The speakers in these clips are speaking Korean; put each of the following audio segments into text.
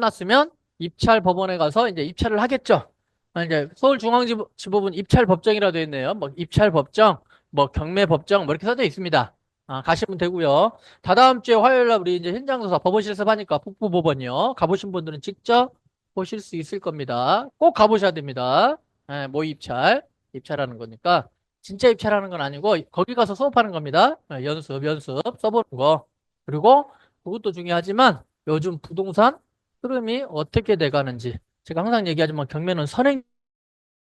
끝났으면 입찰 법원에 가서 이제 입찰을 하겠죠. 이제 서울중앙지법은 입찰 법정이라 되어 있네요. 뭐 입찰 법정, 뭐 경매 법정, 뭐 이렇게 써져 있습니다. 가시면 되고요. 다다음 주에 화요일 날 우리 이제 현장 조사 법원 실습하니까 북부법원이요. 가보신 분들은 직접 보실 수 있을 겁니다. 꼭 가보셔야 됩니다. 모의 입찰하는 거니까 진짜 입찰하는 건 아니고 거기 가서 수업하는 겁니다. 연습 써보는 거. 그리고 그것도 중요하지만 요즘 부동산 흐름이 어떻게 돼가는지 제가 항상 얘기하지만 경매는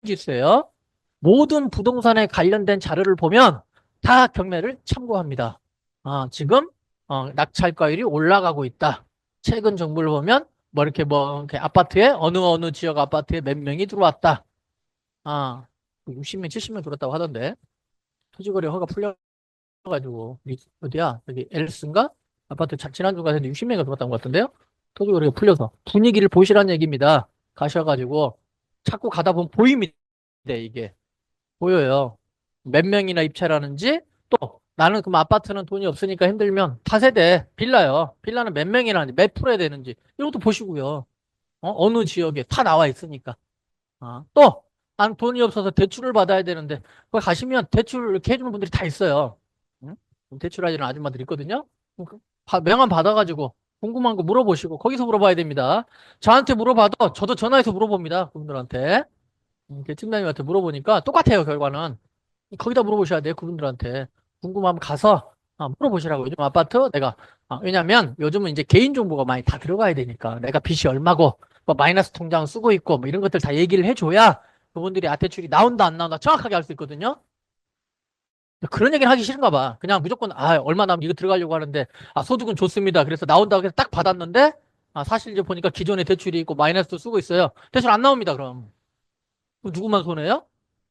선행지수예요. 모든 부동산에 관련된 자료를 보면 다 경매를 참고합니다. 지금 낙찰가율이 올라가고 있다. 최근 정보를 보면 뭐 이렇게 뭐 이렇게 아파트에 어느 지역 아파트에 몇 명이 들어왔다. 60명, 70명 들어왔다고 하던데 토지거래 허가 풀려가지고 어디야? 여기 엘스인가? 아파트 지난주 가서 60명이 들어왔다는 것 같은데요. 토지거래가 풀려서 분위기를 보시라는 얘기입니다. 가셔가지고 자꾸 가다 보면 보입니다. 이게. 보여요. 몇 명이나 입찰하는지 또 나는 그럼 아파트는 돈이 없으니까 힘들면 다세대 빌라요. 빌라는 몇 명이나 하는지 몇 프로에 되는지 이것도 보시고요. 어느 지역에 다 나와 있으니까. 또 난 돈이 없어서 대출을 받아야 되는데 거기 가시면 대출 이렇게 해주는 분들이 다 있어요. 응? 대출하시는 아줌마들 있거든요. 명함 받아가지고 궁금한 거 물어보시고 거기서 물어봐야 됩니다. 저한테 물어봐도 저도 전화해서 물어봅니다. 그분들한테. 팀장님한테 물어보니까 똑같아요, 결과는. 거기다 물어보셔야 돼요, 그분들한테. 궁금하면 가서 물어보시라고. 요즘 아파트 내가 왜냐면 요즘은 이제 개인정보가 많이 다 들어가야 되니까 내가 빚이 얼마고 뭐 마이너스 통장 쓰고 있고 뭐 이런 것들 다 얘기를 해줘야 그분들이 대출이 나온다 안 나온다 정확하게 알 수 있거든요. 그런 얘기는 하기 싫은가 봐. 그냥 무조건 얼마 나면 이거 들어가려고 하는데 소득은 좋습니다. 그래서 나온다고 해서 딱 받았는데 사실 이제 보니까 기존에 대출이 있고 마이너스도 쓰고 있어요. 대출 안 나옵니다, 그럼. 그럼 누구만 손해요?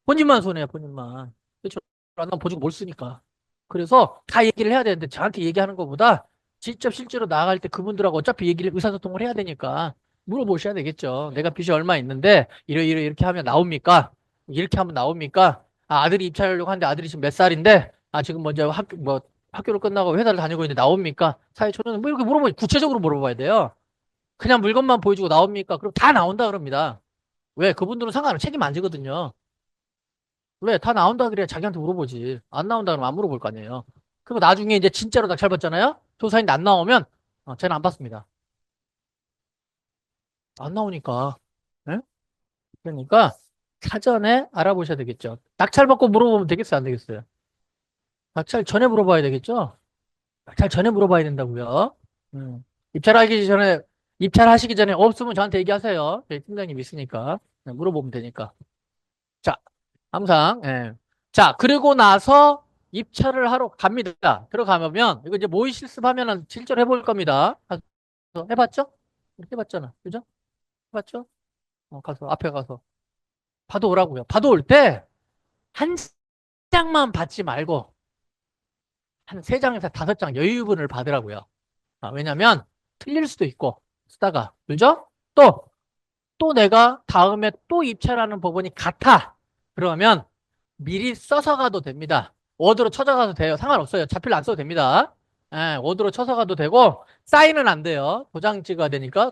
본인만 손해야, 본인만. 그렇죠? 안 나면 보증 못 쓰니까. 그래서 다 얘기를 해야 되는데 저한테 얘기하는 것보다 직접 실제로 나갈 때 그분들하고 어차피 얘기를 의사소통을 해야 되니까 물어보셔야 되겠죠. 내가 빚이 얼마 있는데 이렇게 하면 나옵니까? 이렇게 하면 나옵니까? 아들이 입찰하려고 하는데 아들이 지금 몇 살인데 지금 먼저 학교를 끝나고 회사를 다니고 있는데 나옵니까? 사회초년은 뭐 이렇게 구체적으로 물어봐야 돼요. 그냥 물건만 보여주고 나옵니까? 그럼 다 나온다 그럽니다. 왜? 그분들은 상관없이 책임 안 지거든요. 왜? 다 나온다 그래야 자기한테 물어보지. 안 나온다 그러면 안 물어볼 거 아니에요. 그리고 나중에 이제 진짜로 낙찰 받잖아요? 조사인데 안 나오면, 쟤는 안 받습니다. 안 나오니까. 예? 그러니까 사전에 알아보셔야 되겠죠. 낙찰 받고 물어보면 되겠어요? 안 되겠어요? 낙찰 전에 물어봐야 되겠죠? 낙찰 전에 물어봐야 된다고요. 음. 입찰하기 전에, 입찰하시기 전에 없으면 저한테 얘기하세요. 저희 팀장님 있으니까. 물어보면 되니까. 자, 항상, 예. 자, 그리고 나서 입찰을 하러 갑니다. 들어가면, 이거 이제 모의 실습하면은 실제로 해볼 겁니다. 가서 해봤죠? 해봤잖아. 그죠? 해봤죠? 가서, 앞에 가서. 봐도 오라고요. 봐도 올 때, 한 장만 받지 말고, 한 세 장에서 다섯 장 여유분을 받으라고요. 왜냐면, 틀릴 수도 있고, 쓰다가. 그죠? 또 내가 다음에 또 입찰하는 법원이 같아. 그러면, 미리 써서 가도 됩니다. 워드로 찾아가도 돼요. 상관없어요. 자필 안 써도 됩니다. 워드로 쳐서 가도 되고 사인은 안 돼요. 도장 찍어야 되니까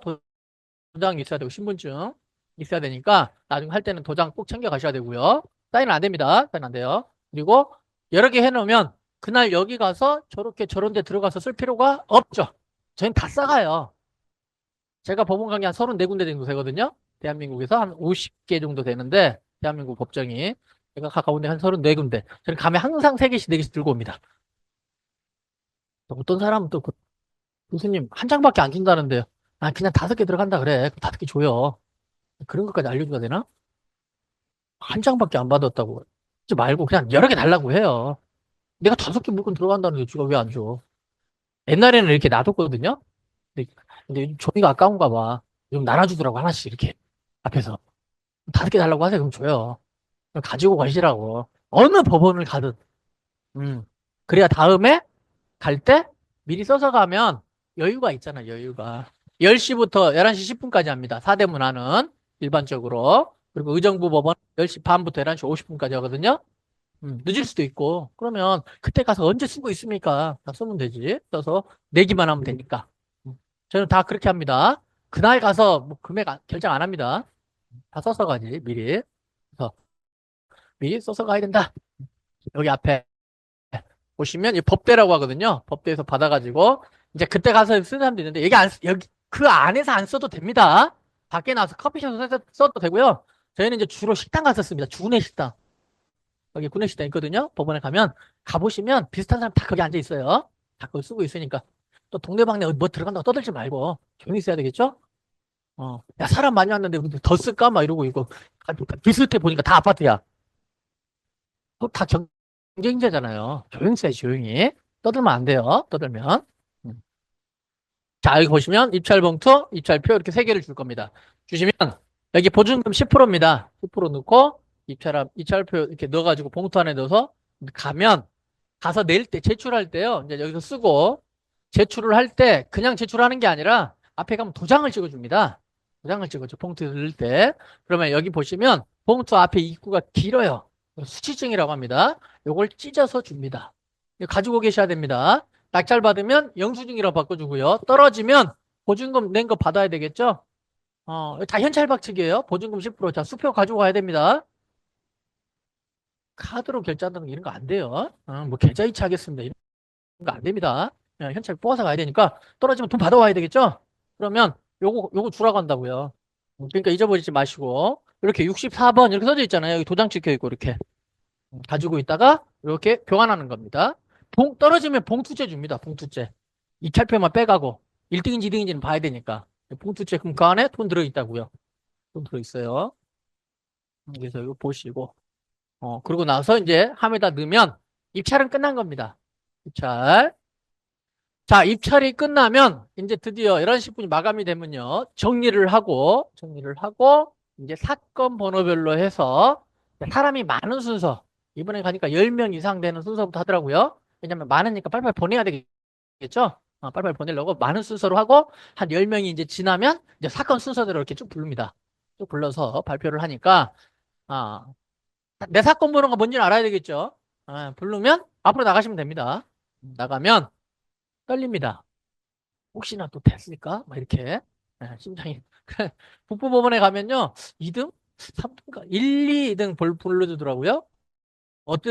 도장 있어야 되고 신분증 있어야 되니까 나중에 할 때는 도장 꼭 챙겨 가셔야 되고요. 사인은 안 됩니다. 사인 안 돼요. 그리고 여러 개 해놓으면 그날 여기 가서 저렇게 저런 데 들어가서 쓸 필요가 없죠. 저희는 다 싸가요. 제가 법원 강의 한 34군데 정도 되거든요. 대한민국에서 한 50개 정도 되는데 대한민국 법정이 제가 가까운 데 한 34군데 저는 가면 항상 3개씩 4개씩 들고 옵니다. 어떤 사람은 또 교수님 한 장밖에 안 준다는데요. 그냥 5개 들어간다 그래. 그럼 5개 줘요. 그런 것까지 알려줘야 되나? 한 장밖에 안 받았다고. 하지 말고 그냥 여러 개 달라고 해요. 내가 5개 물건 들어간다는 게 주가 왜 안 줘? 옛날에는 이렇게 놔뒀거든요. 근데 요즘 종이가 아까운가 봐. 좀 나눠주더라고 하나씩 이렇게 앞에서. 5개 달라고 하세요. 그럼 줘요. 가지고 가시라고. 어느 법원을 가든. 음. 그래야 다음에 갈 때 미리 써서 가면 여유가 있잖아, 여유가. 10시부터 11시 10분까지 합니다. 사대문화는 일반적으로. 그리고 의정부 법원 10시 반부터 11시 50분까지 하거든요. 늦을 수도 있고. 그러면 그때 가서 언제 쓰고 있습니까? 다 쓰면 되지. 써서 내기만 하면 되니까. 저는 다 그렇게 합니다. 그날 가서 뭐 금액 결정 안 합니다. 다 써서 가지, 미리. 그래서 미리 써서 가야 된다. 여기 앞에 보시면 이 법대라고 하거든요. 법대에서 받아가지고 이제 그때 가서 쓰는 사람도 있는데 여기 그 안에서 안 써도 됩니다. 밖에 나와서 커피숍에서 써도 되고요. 저희는 이제 주로 식당 갔었습니다. 구내 식당. 여기 구내 식당 있거든요. 법원에 가면 가보시면 비슷한 사람 다 거기 앉아 있어요. 다 그걸 쓰고 있으니까 또 동네방네 뭐 들어간다고 떠들지 말고 조용히 있어야 되겠죠? 야 사람 많이 왔는데 우리 더 쓸까? 막 이러고 이거 비슷해 보니까 다 아파트야. 또 다 경쟁자잖아요. 조용히 써야지 조용히. 떠들면 안 돼요. 떠들면. 음. 자, 여기 보시면 입찰봉투, 입찰표 이렇게 세 개를 줄 겁니다. 주시면 여기 보증금 10%입니다. 10% 넣고 입찰표 이렇게 넣어가지고 봉투 안에 넣어서 가면 가서 낼 때, 제출할 때요. 이제 여기서 쓰고 제출을 할 때 그냥 제출하는 게 아니라 앞에 가면 도장을 찍어줍니다. 도장을 찍어줘. 봉투 넣을 때. 그러면 여기 보시면 봉투 앞에 입구가 길어요. 수치증이라고 합니다. 요걸 찢어서 줍니다. 이거 가지고 계셔야 됩니다. 낙찰 받으면 영수증이라고 바꿔주고요. 떨어지면 보증금 낸 거 받아야 되겠죠? 다 현찰박치기예요. 보증금 10%. 자, 수표 가지고 가야 됩니다. 카드로 결제한다는 거 이런 거 안 돼요. 뭐 계좌이체 하겠습니다. 이런 거 안 됩니다. 현찰 뽑아서 가야 되니까 떨어지면 돈 받아와야 되겠죠? 그러면 요거 주라고 한다고요. 그러니까 잊어버리지 마시고 이렇게 64번 이렇게 써져 있잖아요. 여기 도장 찍혀 있고 이렇게 가지고 있다가 이렇게 교환하는 겁니다. 떨어지면 봉투째 줍니다. 봉투째. 입찰표만 빼가고 1등인지 2등인지는 봐야 되니까 봉투째 그럼 그 안에 돈 들어있다고요. 돈 들어있어요. 그래서 이거 보시고 그러고 나서 이제 함에다 넣으면 입찰은 끝난 겁니다. 입찰. 자, 입찰이 끝나면 이제 드디어 11시 10분이 마감이 되면요. 정리를 하고 이제 사건 번호별로 해서 사람이 많은 순서. 이번에 가니까 10명 이상 되는 순서부터 하더라고요. 왜냐면 많으니까 빨리빨리 보내야 되겠죠? 빨리빨리 보내려고 많은 순서로 하고 한 10명이 이제 지나면 이제 사건 순서대로 이렇게 쭉 부릅니다. 쭉 불러서 발표를 하니까 아, 내 사건 번호가 뭔지는 알아야 되겠죠? 부르면 앞으로 나가시면 됩니다. 나가면 떨립니다. 혹시나 또 됐을까? 막 이렇게 심장이 북부법원에 가면요 2등, 3등가 1, 2등 불러주더라고요.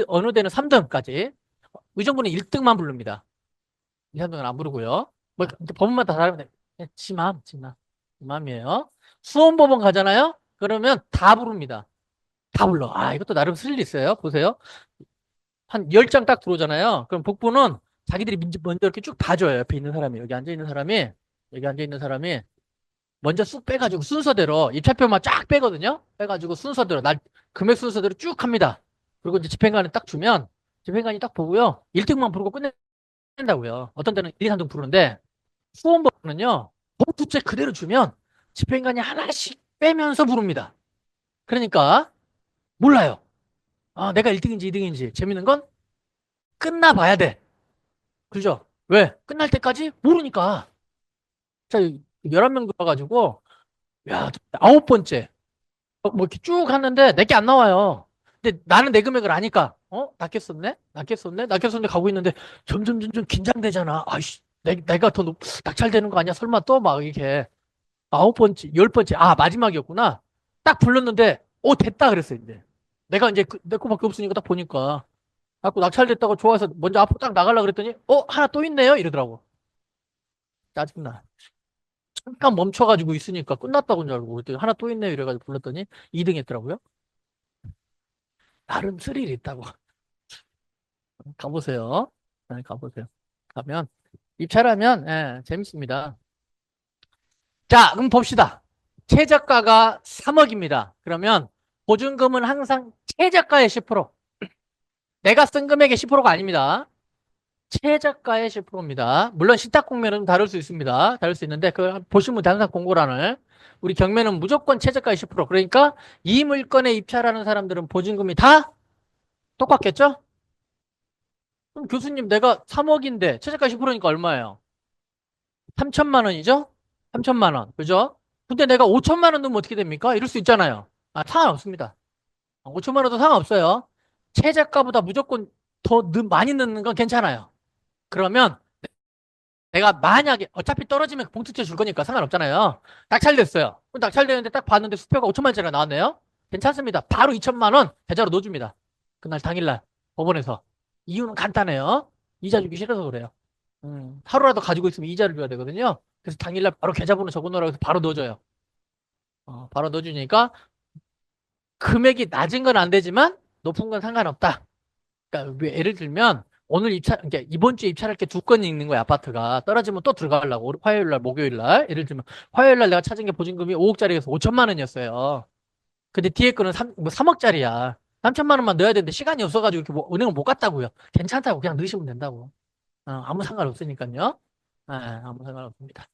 어느 데는 3등까지. 의정부는 1등만 부릅니다. 2, 3등은 안 부르고요. 뭐 법원마다 다르면 지맘이에요. 수원법원 가잖아요. 그러면 다 부릅니다. 다 불러. 이것도 나름 스릴 있어요. 보세요. 한 10장 딱 들어오잖아요. 그럼 북부는 자기들이 먼저 이렇게 쭉 봐줘요. 옆에 있는 사람이. 여기 앉아 있는 사람이 먼저 쑥 빼가지고 순서대로 입찰표만 쫙 빼거든요. 빼가지고 순서대로 금액 순서대로 쭉 합니다. 그리고 이제 집행관에 딱 주면 집행관이 딱 보고요. 1등만 부르고 끝낸다고요. 어떤 데는 1, 2, 3등 부르는데 수원법원은요. 봉투째 그대로 주면 집행관이 하나씩 빼면서 부릅니다. 그러니까 몰라요. 내가 1등인지 2등인지. 재밌는 건 끝나봐야 돼. 그죠? 왜? 끝날 때까지 모르니까. 자, 11명 들어가지고, 야, 9번째. 뭐 이렇게 쭉 하는데 내게 안 나와요. 근데 나는 내 금액을 아니까, 낚였었네 가고 있는데 점점 긴장되잖아. 아이씨, 내가 더 낙찰되는 거 아니야? 설마 또 막 이렇게. 9번째, 10번째. 마지막이었구나. 딱 불렀는데, 됐다 그랬어요, 이제. 내가 이제 내 거밖에 없으니까 딱 보니까. 갖고 낙찰됐다고 좋아서 먼저 앞으로 딱 나가려고 그랬더니, 하나 또 있네요? 이러더라고. 짜증나. 잠깐 멈춰가지고 있으니까 끝났다고 줄 알고 그랬더니 하나 또 있네요 이래가지고 불렀더니 2등 했더라고요. 나름 스릴이 있다고. 가보세요. 가보세요. 가면 입찰하면 재밌습니다. 자, 그럼 봅시다. 최저가가 3억입니다. 그러면 보증금은 항상 최저가의 10%. 내가 쓴 금액의 10%가 아닙니다. 최저가의 10%입니다. 물론 신탁 공매는 다를 수 있습니다. 다를 수 있는데 그걸 보시면 항상 공고란을 우리 경매는 무조건 최저가의 10%. 그러니까 이 물건에 입찰하는 사람들은 보증금이 다 똑같겠죠? 그럼 교수님 내가 3억인데 최저가 10%니까 얼마예요? 3천만 원이죠? 3천만 원. 그죠? 근데 내가 5천만 원 넣으면 어떻게 됩니까? 이럴 수 있잖아요. 상관없습니다. 5천만 원도 상관없어요. 최저가보다 무조건 더 많이 넣는 건 괜찮아요. 그러면 내가 만약에 어차피 떨어지면 봉투째 줄 거니까 상관없잖아요. 낙찰됐어요. 그럼 낙찰되는데 딱 봤는데 수표가 5천만 원짜리가 나왔네요. 괜찮습니다. 바로 2천만 원 계좌로 넣어줍니다. 그날 당일날 법원에서. 이유는 간단해요. 이자 주기 싫어서 그래요. 하루라도 가지고 있으면 이자를 줘야 되거든요. 그래서 당일날 바로 계좌번호 적어놓으라고 해서 바로 넣어줘요. 바로 넣어주니까 금액이 낮은 건 안 되지만 높은 건 상관없다. 그러니까 예를 들면 오늘 입찰, 그러니까 이번 주에 입찰할 게 두 건이 있는 거야, 아파트가. 떨어지면 또 들어가려고. 화요일 날, 목요일 날. 예를 들면 화요일 날 내가 찾은 게 보증금이 5억짜리에서 5천만 원이었어요. 근데 뒤에 거는 3억짜리야. 3천만 원만 넣어야 되는데 시간이 없어가지고 이렇게 은행을 못 갔다고요. 괜찮다고 그냥 넣으시면 된다고. 아무 상관없으니까요. 아무 상관없습니다.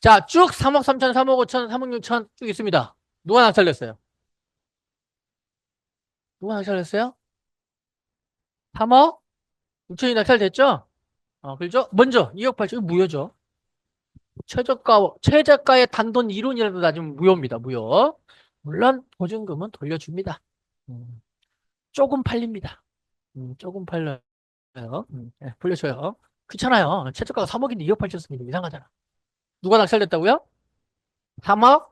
자, 쭉 3억 3천, 3억 5천, 3억 6천 쭉 있습니다. 누가 낙찰냈어요? 누가 낙찰냈어요? 3억 6천이 낙찰됐죠? 그렇죠? 먼저 2억 8천 무효죠. 최저가의 단돈 이론이라도 낮으면 무효입니다. 무효. 물론 보증금은 돌려줍니다. 음, 조금 팔립니다. 조금 팔려요. 네, 돌려줘요. 그렇잖아요. 최저가가 3억인데 2억 8천 쓰면 이상하잖아. 누가 낙찰됐다고요? 3억?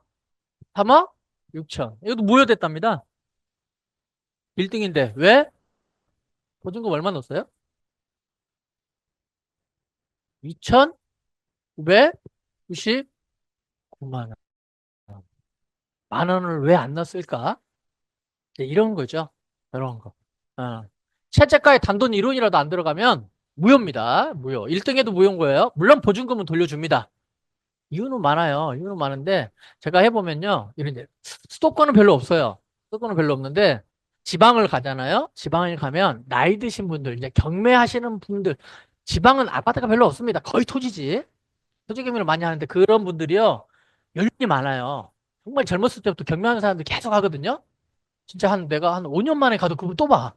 3억? 6천. 이것도 무효됐답니다. 1등인데 왜? 보증금 얼마 넣었어요? 2,999만 원. 만 원을 왜 안 넣었을까? 네, 이런 거죠. 이런 거. 어. 채권가의 단돈 1원이라도 안 들어가면 무효입니다. 무효. 1등에도 무효인 거예요. 물론 보증금은 돌려줍니다. 이유는 많아요. 이유는 많은데 제가 해보면요. 이런 이제 수도권은 별로 없어요. 수도권은 별로 없는데 지방을 가잖아요. 지방을 가면 나이 드신 분들, 이제 경매하시는 분들, 지방은 아파트가 별로 없습니다. 거의 토지지. 토지 경매를 많이 하는데 그런 분들이요. 연륜이 많아요. 정말 젊었을 때부터 경매하는 사람들 계속 하거든요. 진짜 내가 한 5년 만에 가도 그분 또 봐.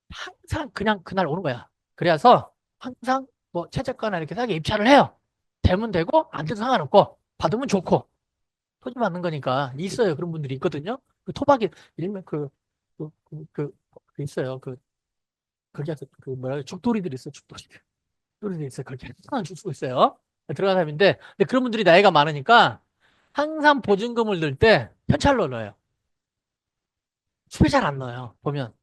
항상 그냥 그날 오는 거야. 그래서 항상 뭐 최저가나 이렇게 싸게 입찰을 해요. 되면 되고 안 돼도 상관없고 받으면 좋고 토지 받는 거니까 있어요. 그런 분들이 있거든요. 그 토박이 일면 그 있어요. 그 뭐라 그래 죽돌이들 있어요. 죽돌이들 있어요. 그렇게 항상 줄 수 있어요. 들어간 사람인데 근데 그런 분들이 나이가 많으니까 항상 보증금을 넣을 때 현찰로 넣어요. 수배 잘 안 넣어요. 보면.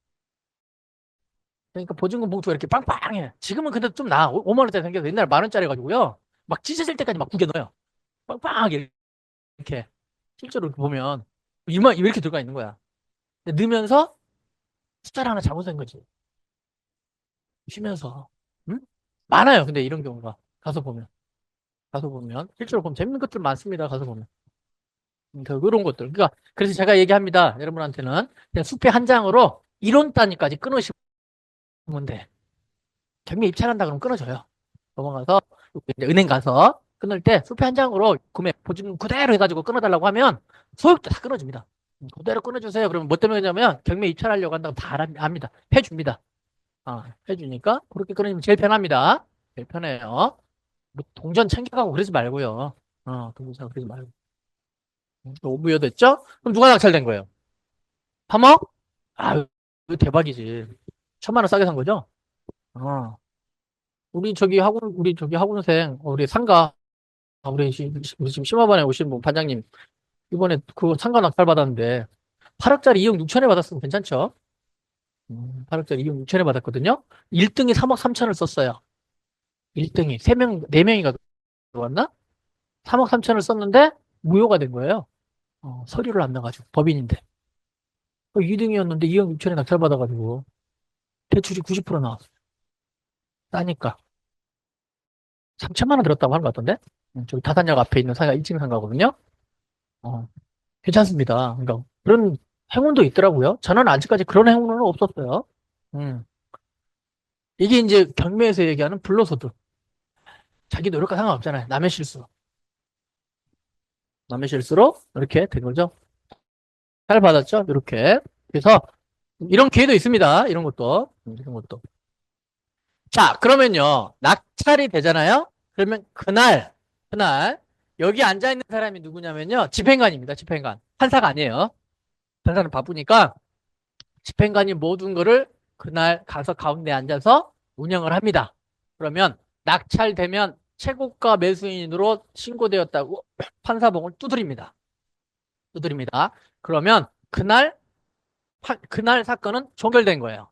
그러니까 보증금 봉투가 이렇게 빵빵해. 지금은 근데 좀 나. 5만 원짜리 생겨서 옛날에 만 원짜리 가지고요. 막 찢어질 때까지 막 구겨 넣어요. 빵빵하게 이렇게. 실제로 보면 이만 이렇게 들어가 있는 거야. 근데 넣으면서 숫자를 하나 잘못 쓴 거지. 쉬면서. 응? 많아요. 근데 이런 경우가 가서 보면. 가서 보면 실제로 보면 재밌는 것들 많습니다. 가서 보면. 그런 것들. 그러니까 그래서 제가 얘기합니다. 여러분한테는 그냥 수표 한 장으로 이론 단위까지 끊으시면 돼. 경매 입찰한다 그러면 끊어줘요. 넘어가서 이제 은행 가서 끊을 때 수표 한 장으로 금액 보증금 그대로 해가지고 끊어달라고 하면 소액도 다 끊어줍니다. 그대로 끊어주세요. 그러면 뭐 때문에 그러냐면 경매 입찰하려고 한다고 다 합니다. 해줍니다. 해주니까 그렇게 끊으면 제일 편합니다. 제일 편해요. 뭐 동전 챙겨가고 그러지 말고요. 동전 그러지 말고. 오부여됐죠? 그럼 누가 낙찰된 거예요? 3억? 이거 대박이지. 1,000만 원 싸게 산 거죠? 어. 우리 저기 학원생, 우리 상가, 우리 지금 심화반에 오신 분, 반장님, 이번에 그 상가 낙찰 받았는데, 8억짜리 2억 6천에 받았으면 괜찮죠? 8억짜리 2억 6천에 받았거든요? 1등이 3억 3천을 썼어요. 1등이. 3명, 4명이가 들어왔나? 3억 3천을 썼는데, 무효가 된 거예요. 서류를 안 넣어가지고, 법인인데. 2등이었는데 2억 6천에 낙찰 받아가지고, 대출이 90% 나왔어요. 싸니까. 3천만 원 들었다고 하는 것 같던데? 저기 다산역 앞에 있는 상가 1층 상가거든요? 어, 괜찮습니다. 그러니까 그런 행운도 있더라고요. 저는 아직까지 그런 행운은 없었어요. 음. 이게 이제 경매에서 얘기하는 불로소득. 자기 노력과 상관없잖아요. 남의 실수. 남의 실수로 이렇게 된 거죠. 잘 받았죠? 이렇게. 그래서 이런 기회도 있습니다. 이런 것도. 이런 것도. 자, 그러면요. 낙찰이 되잖아요? 그러면 그날, 여기 앉아있는 사람이 누구냐면요. 집행관입니다. 집행관. 판사가 아니에요. 판사는 바쁘니까 집행관이 모든 거를 그날 가서 가운데 앉아서 운영을 합니다. 그러면 낙찰되면 최고가 매수인으로 신고되었다고 판사봉을 두드립니다. 두드립니다. 그러면 그날 사건은 종결된 거예요.